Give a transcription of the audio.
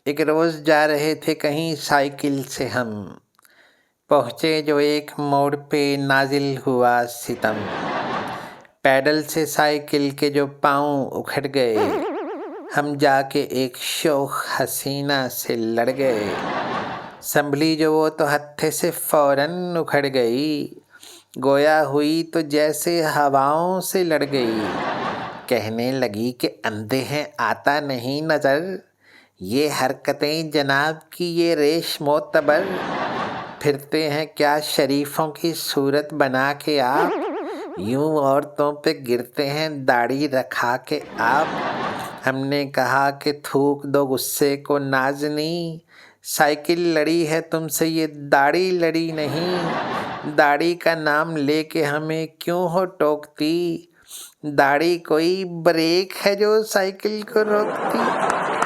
ایک روز جا رہے تھے کہیں سائیکل سے ہم، پہنچے جو ایک موڑ پہ نازل ہوا ستم، پیڈل سے سائیکل کے جو پاؤں اکھڑ گئے، ہم جا کے ایک شوخ حسینہ سے لڑ گئے، سنبھلی جو وہ تو ہتھے سے فوراً اکھڑ گئی، گویا ہوئی تو جیسے ہواؤں سے لڑ گئی، کہنے لگی کہ اندھے ہیں آتا نہیں نظر، یہ حرکتیں جناب کی یہ ریش معتبر، پھرتے ہیں کیا شریفوں کی صورت بنا کے آپ، یوں عورتوں پہ گرتے ہیں داڑھی رکھا کے آپ۔ ہم نے کہا کہ تھوک دو غصے کو نازنی، سائیکل لڑی ہے تم سے یہ داڑھی لڑی نہیں، داڑھی کا نام لے کے ہمیں کیوں ہو ٹوکتی، داڑھی کوئی بریک ہے جو سائیکل کو روکتی۔